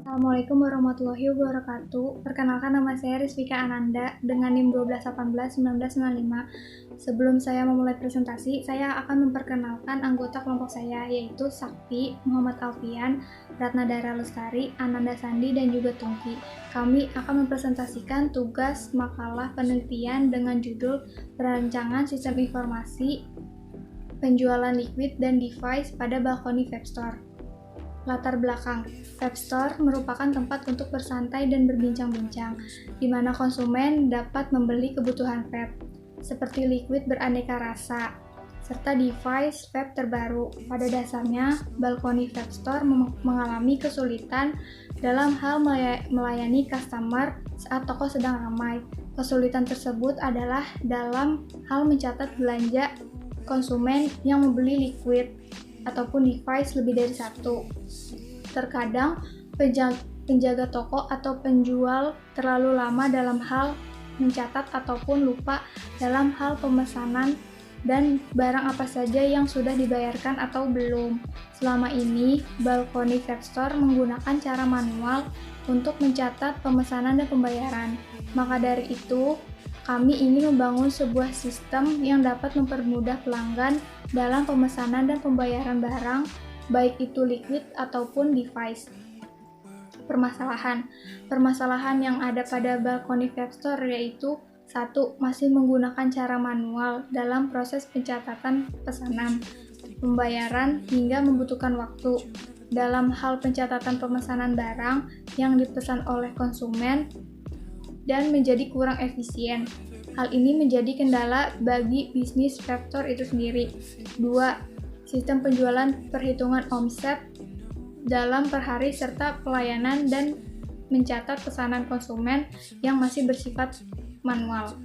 Assalamualaikum warahmatullahi wabarakatuh. Perkenalkan, nama saya Rizvika Ananda dengan NIM 12181995. Sebelum saya memulai presentasi, saya akan memperkenalkan anggota kelompok saya, yaitu Sakti, Muhammad Alfian, Ratnadara Lestari, Ananda Sandi, dan juga Tungki. Kami akan mempresentasikan tugas makalah penelitian dengan judul Perancangan Sistem Informasi Penjualan Liquid dan Device pada Balcony Web Store. Latar belakang, Web Store merupakan tempat untuk bersantai dan berbincang-bincang, di mana konsumen dapat membeli kebutuhan web, seperti liquid beraneka rasa, serta device web terbaru. Pada dasarnya, Balcony Web Store mengalami kesulitan dalam hal melayani customer saat toko sedang ramai. Kesulitan tersebut adalah dalam hal mencatat belanja konsumen yang membeli liquid ataupun device lebih dari satu. Terkadang penjaga toko atau penjual terlalu lama dalam hal mencatat ataupun lupa dalam hal pemesanan dan barang apa saja yang sudah dibayarkan atau belum. Selama ini, Balcony Web Store menggunakan cara manual untuk mencatat pemesanan dan pembayaran. Maka dari itu, kami ingin membangun sebuah sistem yang dapat mempermudah pelanggan dalam pemesanan dan pembayaran barang, baik itu liquid ataupun device. Permasalahan yang ada pada Balcony Web Store yaitu 1. Masih menggunakan cara manual dalam proses pencatatan pesanan, pembayaran, hingga membutuhkan waktu dalam hal pencatatan pemesanan barang yang dipesan oleh konsumen dan menjadi kurang efisien. Hal ini menjadi kendala bagi bisnis web store itu sendiri. 2. Sistem penjualan perhitungan omset dalam per hari serta pelayanan dan mencatat pesanan konsumen yang masih bersifat manual.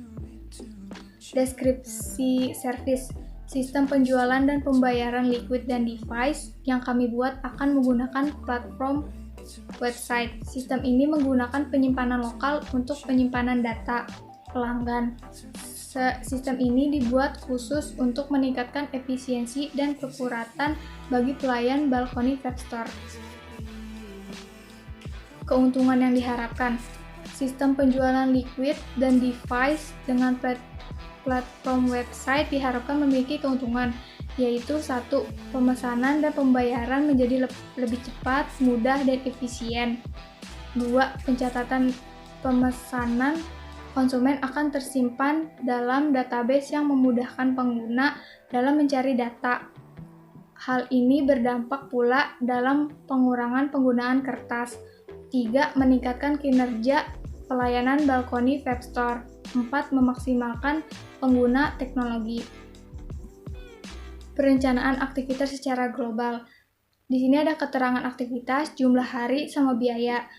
Deskripsi service. Sistem penjualan dan pembayaran liquid dan device yang kami buat akan menggunakan platform website. Sistem ini menggunakan penyimpanan lokal untuk penyimpanan data pelanggan. Sistem ini dibuat khusus untuk meningkatkan efisiensi dan keakuratan bagi pelayan Balcony Web Store. Keuntungan yang diharapkan, sistem penjualan liquid dan device dengan platform website diharapkan memiliki keuntungan, yaitu 1. Pemesanan dan pembayaran menjadi lebih cepat, mudah, dan efisien. 2. Pencatatan pemesanan konsumen akan tersimpan dalam database yang memudahkan pengguna dalam mencari data. Hal ini berdampak pula dalam pengurangan penggunaan kertas. 3. Meningkatkan kinerja pelayanan Balcony Web Store. 4. Memaksimalkan pengguna teknologi. Perencanaan aktivitas secara global. Di sini ada keterangan aktivitas, jumlah hari, sama biaya,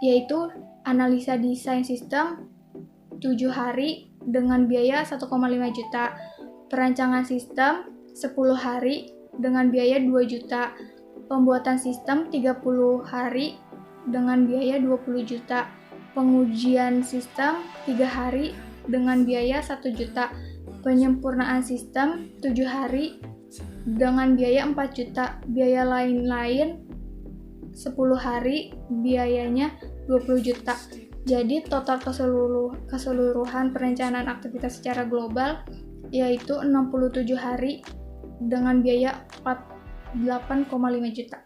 yaitu analisa desain sistem 7 hari dengan biaya 1,5 juta, perancangan sistem 10 hari dengan biaya 2 juta, pembuatan sistem 30 hari dengan biaya 20 juta, pengujian sistem 3 hari dengan biaya 1 juta, penyempurnaan sistem 7 hari dengan biaya 4 juta, biaya lain-lain 10 hari biayanya 20 juta. Jadi total keseluruhan perencanaan aktivitas secara global yaitu 67 hari dengan biaya 8,5 juta.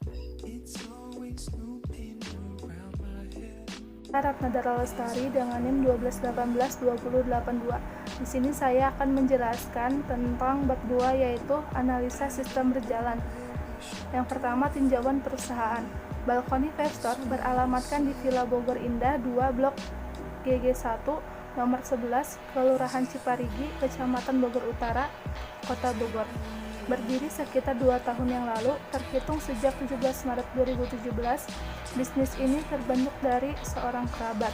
Ratnadara Lestari dengan NIM 12182082. Di sini saya akan menjelaskan tentang bab 2 yaitu analisa sistem berjalan. Yang pertama, tinjauan perusahaan. Balcony Web Store beralamatkan di Villa Bogor Indah 2 Blok GG1 nomor 11, Kelurahan Ciparigi, Kecamatan Bogor Utara, Kota Bogor. Berdiri sekitar 2 tahun yang lalu, terhitung sejak 17 Maret 2017, bisnis ini terbentuk dari seorang kerabat.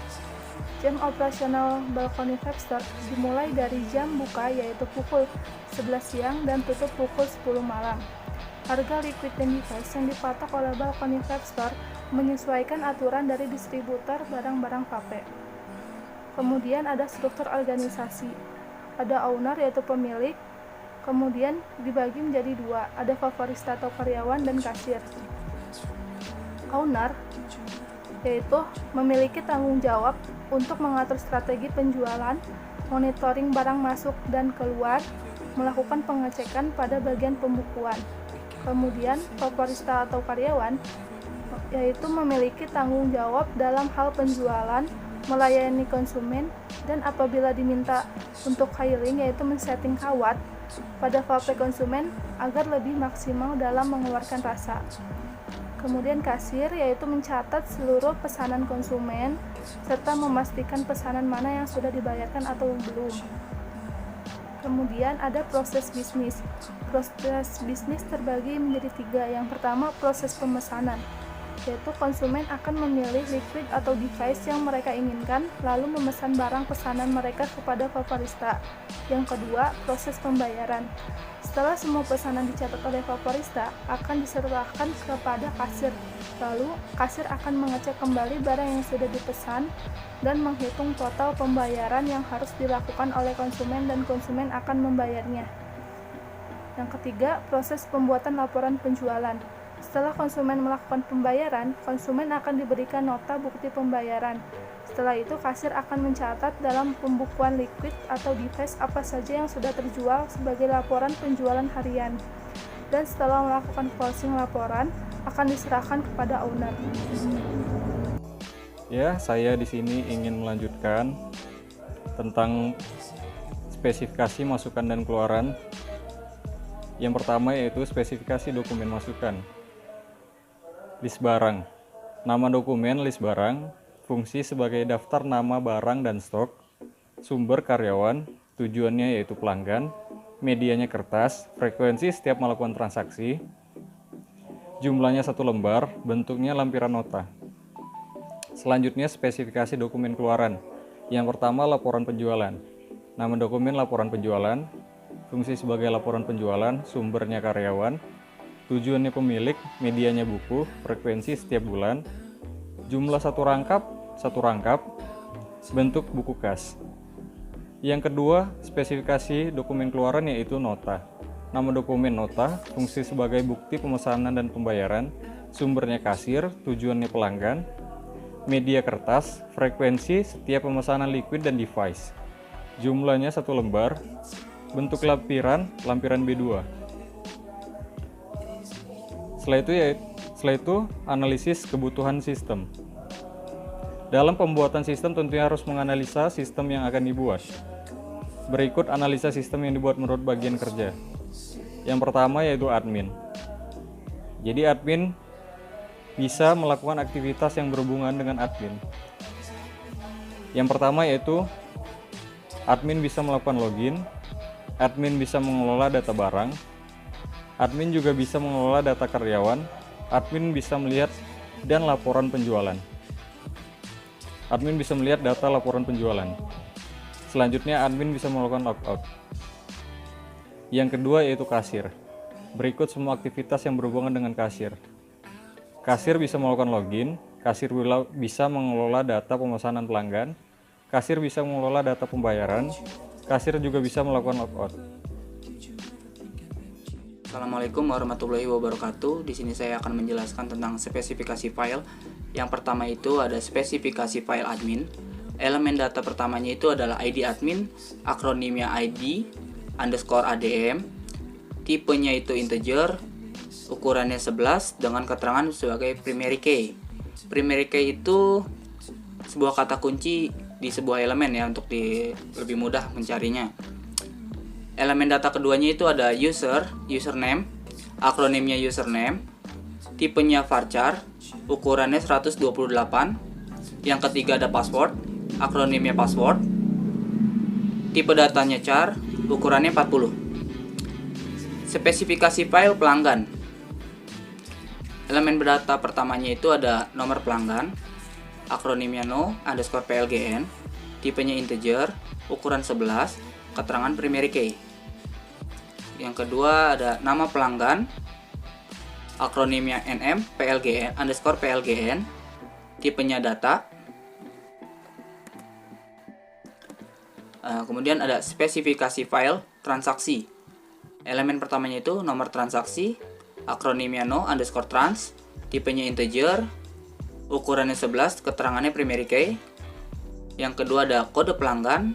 Jam operasional Balcony Web Store dimulai dari jam buka yaitu pukul 11 siang dan tutup pukul 10 malam. Harga liquid dan device yang dipatok oleh Balcony Web Store menyesuaikan aturan dari distributor barang-barang vape. Kemudian ada struktur organisasi. Ada owner yaitu pemilik, kemudian dibagi menjadi 2, ada favorista atau karyawan dan kasir. Owner yaitu memiliki tanggung jawab untuk mengatur strategi penjualan, monitoring barang masuk dan keluar, melakukan pengecekan pada bagian pembukuan. Kemudian, favorista atau karyawan yaitu memiliki tanggung jawab dalam hal penjualan, melayani konsumen, dan apabila diminta untuk hiring yaitu men-setting kawat pada vape konsumen agar lebih maksimal dalam mengeluarkan rasa. Kemudian kasir yaitu mencatat seluruh pesanan konsumen serta memastikan pesanan mana yang sudah dibayarkan atau belum. Kemudian ada proses bisnis. Proses bisnis terbagi menjadi 3. Yang pertama, proses pemesanan, yaitu konsumen akan memilih liquid atau device yang mereka inginkan, lalu memesan barang pesanan mereka kepada favorista. Yang kedua, proses pembayaran. Setelah semua pesanan dicatat oleh favorista, akan diserahkan kepada kasir. Lalu, kasir akan mengecek kembali barang yang sudah dipesan dan menghitung total pembayaran yang harus dilakukan oleh konsumen dan konsumen akan membayarnya. Yang ketiga, proses pembuatan laporan penjualan. Setelah konsumen melakukan pembayaran, konsumen akan diberikan nota bukti pembayaran. Setelah itu, kasir akan mencatat dalam pembukuan liquid atau device apa saja yang sudah terjual sebagai laporan penjualan harian. Dan setelah melakukan closing laporan, akan diserahkan kepada owner. Ya, saya di sini ingin melanjutkan tentang spesifikasi masukan dan keluaran. Yang pertama yaitu spesifikasi dokumen masukan. List barang. Nama dokumen list barang, fungsi sebagai daftar nama barang dan stok, sumber karyawan, tujuannya yaitu pelanggan, medianya kertas, frekuensi setiap melakukan transaksi, jumlahnya 1 lembar, bentuknya lampiran nota. Selanjutnya spesifikasi dokumen keluaran. Yang pertama laporan penjualan. Nama dokumen laporan penjualan, fungsi sebagai laporan penjualan, sumbernya karyawan, tujuannya pemilik, medianya buku, frekuensi setiap bulan, jumlah satu rangkap, bentuk buku kas. Yang kedua, spesifikasi dokumen keluaran yaitu nota. Nama dokumen nota, fungsi sebagai bukti pemesanan dan pembayaran, sumbernya kasir, tujuannya pelanggan, media kertas, frekuensi setiap pemesanan liquid dan device. Jumlahnya 1 lembar, bentuk lampiran B2. Setelah itu analisis kebutuhan sistem. Dalam pembuatan sistem tentunya harus menganalisa sistem yang akan dibuat. Berikut analisa sistem yang dibuat menurut bagian kerja. Yang pertama yaitu admin. Jadi admin bisa melakukan aktivitas yang berhubungan dengan admin. Yang pertama yaitu admin bisa melakukan login, admin bisa mengelola data barang, admin juga bisa mengelola data karyawan, admin bisa melihat dan laporan penjualan. Admin bisa melihat data laporan penjualan. Selanjutnya admin bisa melakukan logout. Yang kedua yaitu kasir. Berikut semua aktivitas yang berhubungan dengan kasir. Kasir bisa melakukan login, kasir bisa mengelola data pemesanan pelanggan, kasir bisa mengelola data pembayaran, kasir juga bisa melakukan logout. Assalamualaikum warahmatullahi wabarakatuh. Di sini saya akan menjelaskan tentang spesifikasi file. Yang pertama itu ada spesifikasi file admin. Elemen data pertamanya itu adalah ID admin, akronimnya ID _ADM, tipenya itu integer, ukurannya 11 dengan keterangan sebagai primary key. Primary key itu sebuah kata kunci di sebuah elemen ya untuk lebih mudah mencarinya. Elemen data keduanya itu ada username, akronimnya username, tipenya varchar, ukurannya 128. Yang ketiga ada password, akronimnya password, tipe datanya char, ukurannya 40. Spesifikasi file pelanggan. Elemen data pertamanya itu ada nomor pelanggan, akronimnya no_plgn, tipenya integer, ukuran 11, keterangan primary key. Yang kedua ada nama pelanggan, akronimnya nm_plgn, tipenya data. Kemudian ada spesifikasi file transaksi. Elemen pertamanya itu nomor transaksi, akronimnya no_trans, tipenya integer, ukurannya 11, keterangannya primary key. Yang kedua ada kode pelanggan,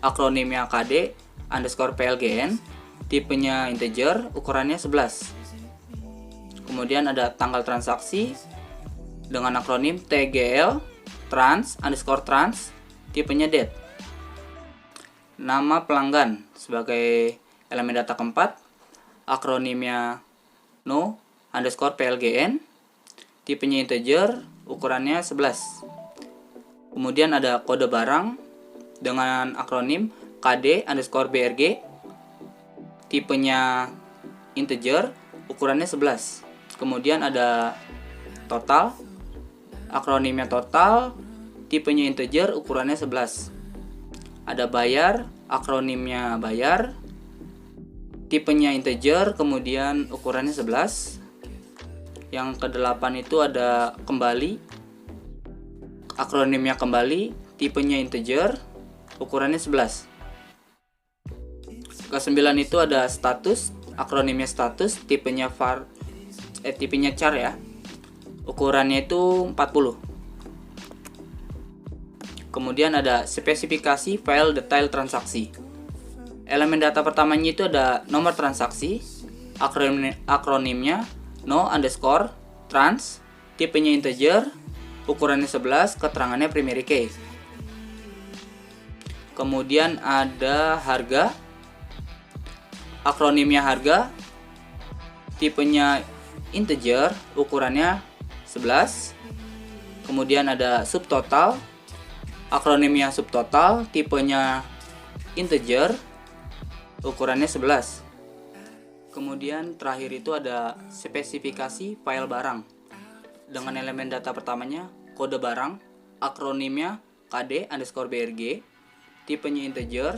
akronimnya KD underscore PLGN, tipenya integer, ukurannya 11. Kemudian ada tanggal transaksi dengan akronim TGL trans underscore trans, tipenya date. Nama pelanggan sebagai elemen data keempat, akronimnya no underscore PLGN, tipenya integer, ukurannya 11. Kemudian ada kode barang dengan akronim KD underscore BRG, tipenya integer, ukurannya 11. Kemudian ada total, akronimnya total, tipenya integer, ukurannya 11. Ada bayar, akronimnya bayar, tipenya integer, kemudian ukurannya 11. Yang ke-8 itu ada kembali, akronimnya kembali, tipenya integer, ukurannya 11. Ke-9 itu ada status, akronimnya status, tipenya char ya. Ukurannya itu 40. Kemudian ada spesifikasi file detail transaksi. Elemen data pertamanya itu ada nomor transaksi, akronimnya no underscore trans, tipenya integer, ukurannya 11, keterangannya primary key. Kemudian ada harga, akronimnya harga, tipenya integer, ukurannya 11. Kemudian ada subtotal, akronimnya subtotal, tipenya integer, ukurannya 11. Kemudian terakhir itu ada spesifikasi file barang dengan elemen data pertamanya kode barang, akronimnya KD underscore BRG, tipenya integer,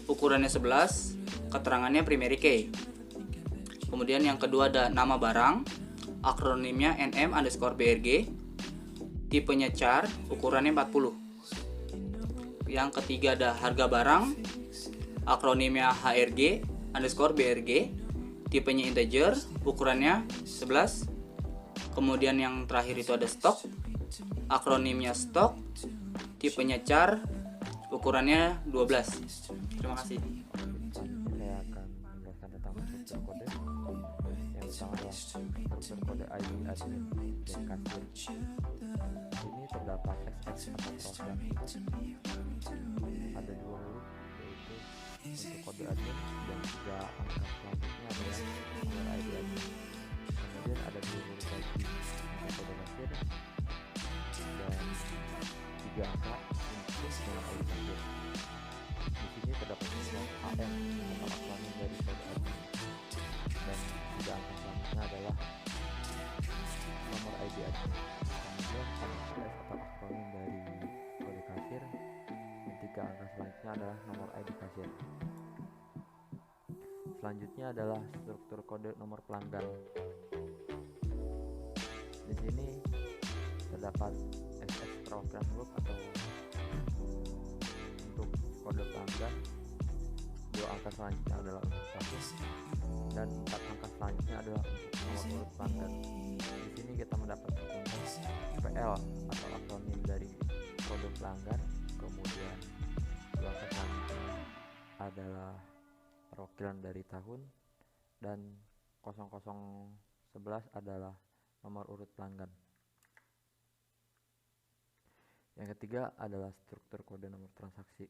ukurannya 11, keterangannya primary key. Kemudian yang kedua ada nama barang, akronimnya NM underscore BRG, tipenya char, ukurannya 40. Yang ketiga ada harga barang, akronimnya HRG underscore BRG, tipenya integer, ukurannya 11. Kemudian yang terakhir itu ada stok, akronimnya stok, tipenya char, ukurannya 12. Terima kasih. Saya akan menjelaskan tentang struktur kode. Yang pertama adalah struktur kode ID admin dan kasir. Ini terdapat XX atau program. Ada 2 huruf, yaitu untuk kode admin dan 3 angka selanjutnya adalah nomor ID admin. Kemudian ada 2 huruf lagi untuk kode kasir dan 3 angka untuk nomor ID kasir. Di sini terdapat nomor AM atau akronim dari kode admin dan 3 angka selanjutnya adalah nomor ID admin. Kemudian AS atau akronim dari kode kasir dan 3 angka selanjutnya adalah nomor ID kasir. Selanjutnya adalah struktur kode nomor pelanggan. Di sini terdapat SS program group atau untuk kode pelanggan. 2 angka selanjutnya adalah untuk status dan 4 angka selanjutnya adalah untuk nomor urut pelanggan. Di sini kita mendapatkan PL atau akronim dari kode pelanggan. Kemudian 2 angka selanjutnya adalah perwakilan dari tahun dan 0011 adalah nomor urut pelanggan. Yang ketiga adalah struktur kode nomor transaksi.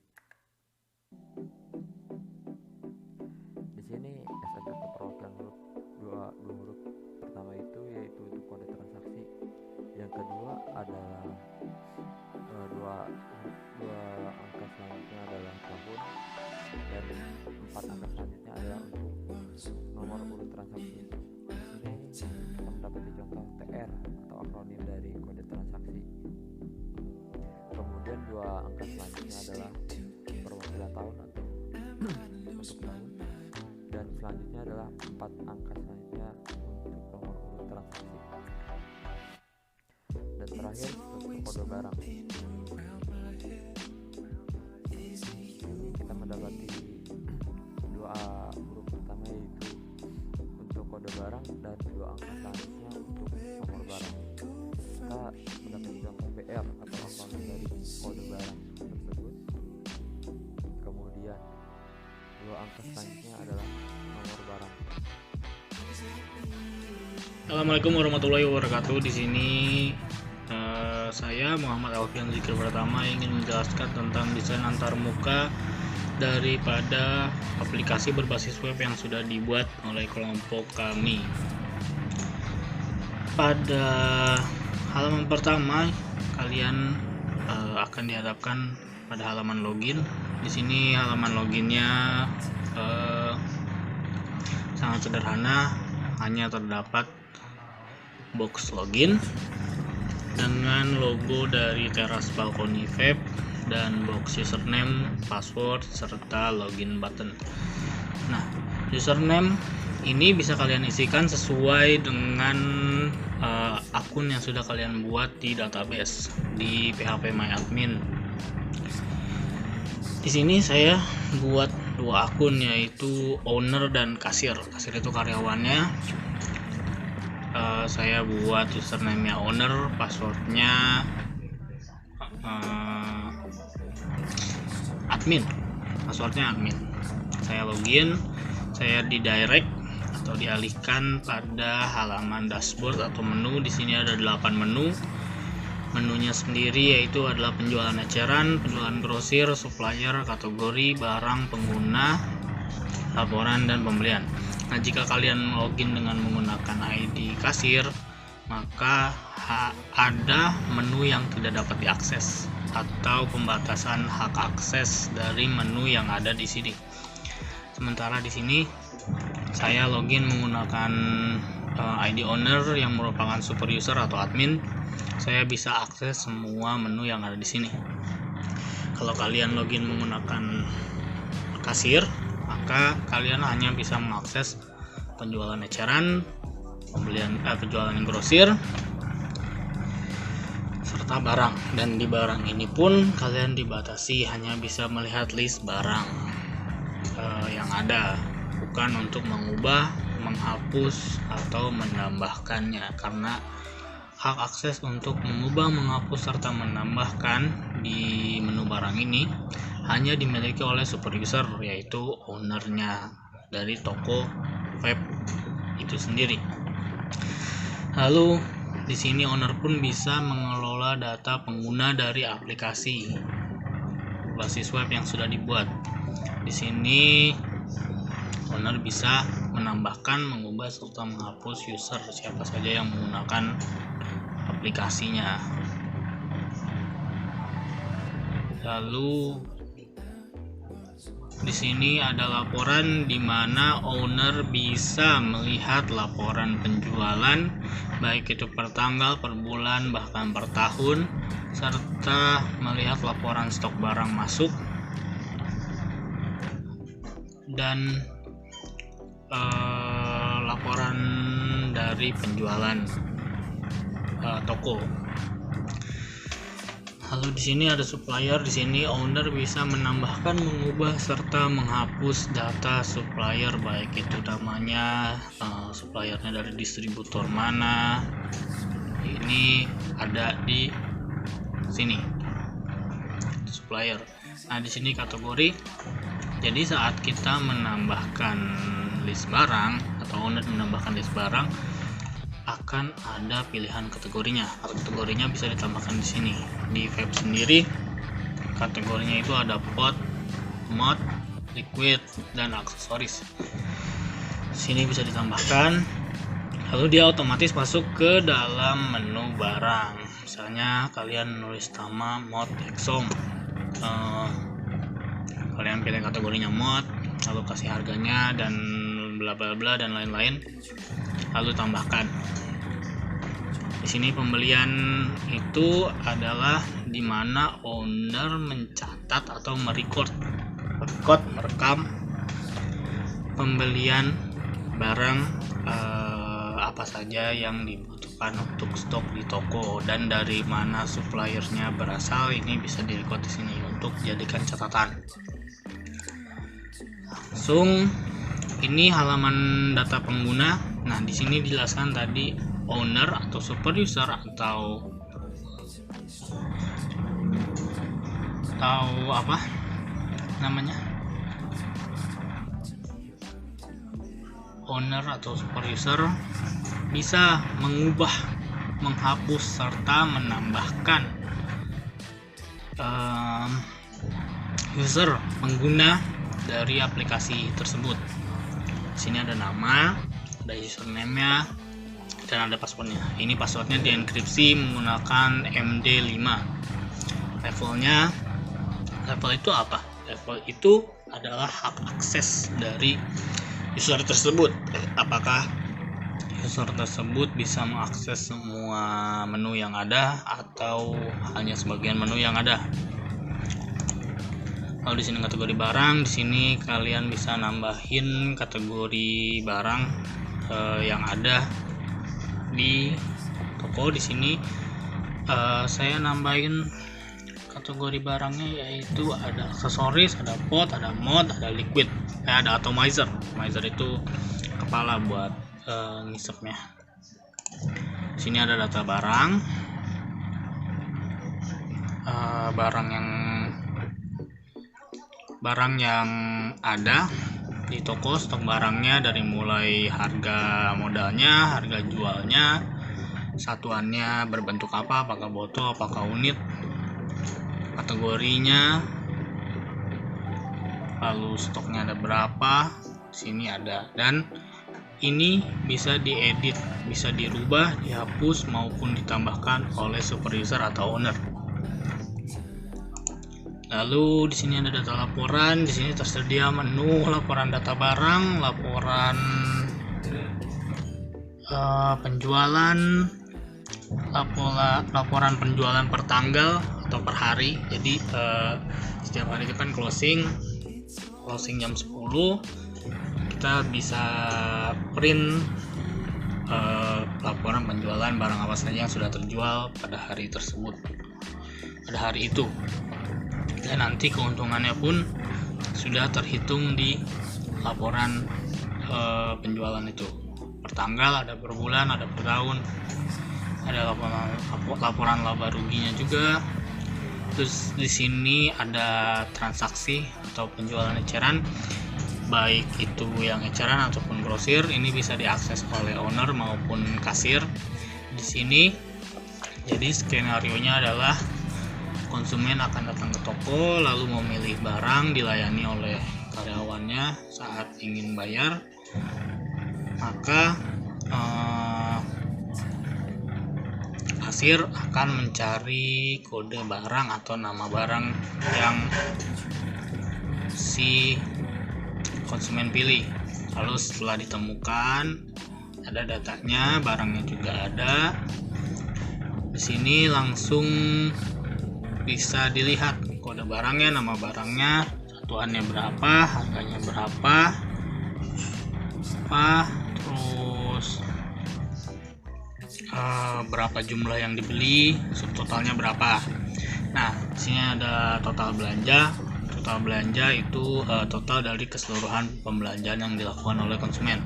Di sini SS atau perwakilan huruf dua huruf pertama itu yaitu untuk kode transaksi. Yang kedua adalah dua angka selanjutnya adalah tahun dan 4 angka selanjutnya adalah untuk nomor urut transaksi. Ini kita mendapati contoh TR atau akronim dari kode transaksi. Kemudian 2 angka selanjutnya adalah perwakilan tahun atau untuk tahun dan selanjutnya adalah 4 angka selanjutnya untuk nomor urut transaksi. Dan terakhir untuk kode barang. Ini kita mendapati 2 huruf pertama yaitu untuk kode barang dan 2 angka selanjutnya untuk nomor barang. Kita atau hafalin dari kode barang tersebut. Kemudian dua angka selanjutnya adalah nomor barang. Assalamualaikum warahmatullahi wabarakatuh. Di sini saya Muhammad Alfian Zikir Pratama ingin menjelaskan tentang desain antarmuka daripada aplikasi berbasis web yang sudah dibuat oleh kelompok kami. Pada halaman pertama kalian akan dihadapkan pada halaman login. Di sini halaman loginnya sangat sederhana, hanya terdapat box login dengan logo dari Teras Balkoni Web dan box username, password, serta login button. Nah, username ini bisa kalian isikan sesuai dengan akun yang sudah kalian buat di database di phpMyAdmin. Di sini saya buat dua akun, yaitu owner dan kasir. Kasir itu karyawannya. Saya buat username-nya owner, passwordnya admin, passwordnya admin. Saya login, saya didirect atau dialihkan pada halaman dashboard atau menu. Di sini ada 8 menu. Menunya sendiri yaitu adalah penjualan eceran, penjualan grosir, supplier, kategori, barang, pengguna, laporan, dan pembelian. Nah, jika kalian login dengan menggunakan ID kasir, maka ada menu yang tidak dapat diakses atau pembatasan hak akses dari menu yang ada di sini. Sementara di sini saya login menggunakan ID owner yang merupakan super user atau admin. Saya bisa akses semua menu yang ada di sini. Kalau kalian login menggunakan kasir, maka kalian hanya bisa mengakses penjualan eceran, penjualan grosir, serta barang. Dan di barang ini pun kalian dibatasi hanya bisa melihat list barang yang ada, bukan untuk mengubah, menghapus, atau menambahkannya, karena hak akses untuk mengubah, menghapus, serta menambahkan di menu barang ini hanya dimiliki oleh super user, yaitu ownernya dari toko web itu sendiri. Lalu di sini owner pun bisa mengelola data pengguna dari aplikasi basis web yang sudah dibuat. Di sini owner bisa menambahkan, mengubah, serta menghapus user siapa saja yang menggunakan aplikasinya. Lalu di sini ada laporan di mana owner bisa melihat laporan penjualan, baik itu per tanggal, per bulan, bahkan per tahun, serta melihat laporan stok barang masuk dan laporan dari penjualan toko. Lalu di sini ada supplier. Di sini owner bisa menambahkan, mengubah, serta menghapus data supplier, baik itu namanya, suppliernya dari distributor mana. Ini ada di sini supplier. Nah, di sini kategori. Jadi saat kita menambahkan list barang atau owner menambahkan list barang, akan ada pilihan kategorinya. Kategorinya bisa ditambahkan di sini. Di web sendiri kategorinya itu ada pot, mod, liquid, dan aksesoris. Sini bisa ditambahkan. Lalu dia otomatis masuk ke dalam menu barang. Misalnya kalian nulis nama mod Exom. Kalian pilih kategorinya mod, lalu kasih harganya dan bla bla bla dan lain-lain. Lalu tambahkan. Di sini pembelian itu adalah di mana owner mencatat atau merekam pembelian barang apa saja yang dibutuhkan untuk stok di toko, dan dari mana suppliernya berasal. Ini bisa direkod di sini untuk jadikan catatan. Langsung ini halaman data pengguna. Nah, di sini dijelaskan tadi owner atau super user atau atau apa namanya, owner atau super user bisa mengubah, menghapus serta menambahkan user pengguna dari aplikasi tersebut. Di sini ada nama, ada username-nya, dan ada passwordnya. Ini passwordnya dienkripsi menggunakan MD5. Level itu apa? Level itu adalah hak akses dari user tersebut. Apakah user tersebut bisa mengakses semua menu yang ada atau hanya sebagian menu yang ada. Kalau di sini kategori barang, di sini kalian bisa nambahin kategori barang yang ada di toko. Di sini saya nambahin kategori barangnya, yaitu ada aksesoris, ada pot, ada mod, ada liquid, ada atomizer. Atomizer itu kepala buat ngisepnya. Di sini ada data barang, barang yang ada di toko, stok barangnya dari mulai harga modalnya, harga jualnya, satuannya berbentuk apa, apakah botol, apakah unit, kategorinya, lalu stoknya ada berapa, sini ada, dan ini bisa diedit, bisa dirubah, dihapus maupun ditambahkan oleh super user atau owner. Lalu di sini ada data laporan. Di sini tersedia menu laporan data barang, laporan penjualan, laporan penjualan per tanggal atau per hari. Jadi setiap hari itu kan closing jam 10, kita bisa print laporan penjualan barang apa saja yang sudah terjual pada hari tersebut, pada hari itu. Dan nanti keuntungannya pun sudah terhitung di laporan penjualan itu, per tanggal, ada per bulan, ada per tahun, ada laporan laba ruginya juga. Terus di sini ada transaksi atau penjualan eceran, baik itu yang eceran ataupun grosir. Ini bisa diakses oleh owner maupun kasir. Di sini jadi skenario-nya adalah konsumen akan datang ke toko lalu memilih barang, dilayani oleh karyawannya. Saat ingin bayar, maka kasir akan mencari kode barang atau nama barang yang si konsumen pilih. Lalu setelah ditemukan, ada datanya, barangnya juga ada. Di sini langsung bisa dilihat kode barangnya, nama barangnya, satuannya berapa, harganya berapa, terus berapa jumlah yang dibeli, subtotalnya berapa. Nah, di sini ada total belanja. Total belanja itu total dari keseluruhan pembelanjaan yang dilakukan oleh konsumen.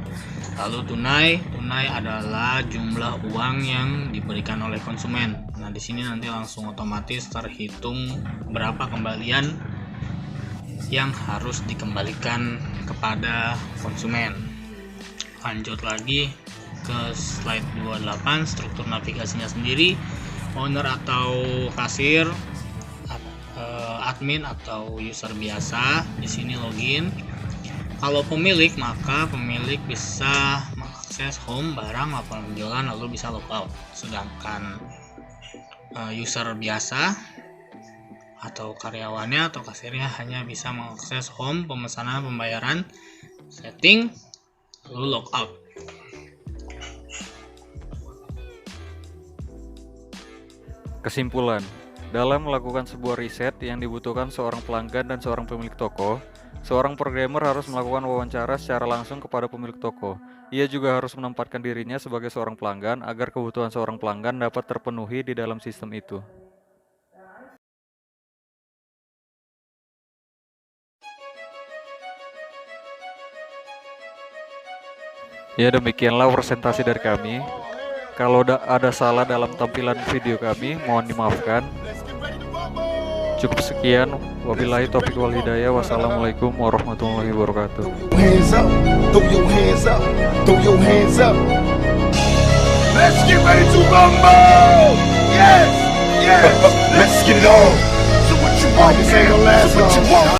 Lalu tunai adalah jumlah uang yang diberikan oleh konsumen. Nah, di sini nanti langsung otomatis terhitung berapa kembalian yang harus dikembalikan kepada konsumen. Lanjut lagi ke slide 28, struktur navigasinya sendiri. Owner atau kasir, admin atau user biasa, di sini login. Kalau pemilik, maka pemilik bisa mengakses home, barang, laporan penjualan, lalu bisa logout. Sedangkan user biasa atau karyawannya atau kasirnya hanya bisa mengakses home, pemesanan, pembayaran, setting, lalu logout. Kesimpulan, dalam melakukan sebuah riset yang dibutuhkan seorang pelanggan dan seorang pemilik toko, seorang programmer harus melakukan wawancara secara langsung kepada pemilik toko. Ia juga harus menempatkan dirinya sebagai seorang pelanggan agar kebutuhan seorang pelanggan dapat terpenuhi di dalam sistem itu. Ya, demikianlah presentasi dari kami. Kalau ada salah dalam tampilan video kami, mohon dimaafkan. Cukup sekian. Wabillahi taufiq wal hidayah. Wassalamualaikum warahmatullahi wabarakatuh. Hands up, throw your hands up, throw your hands up. Let's get ready to rumble. Yes, yes. Let's get it on. So what you want, man? So what you want?